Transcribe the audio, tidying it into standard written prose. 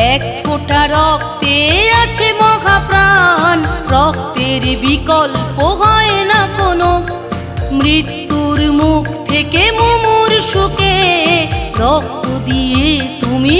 এক ফোঁটা রক্তে আছে মহাপ্রাণ, রক্তের বিকল্প হয় না কোনো। মৃত্যুর মুখ থেকে মুমূর্ষুকে রক্ত দিয়ে তুমি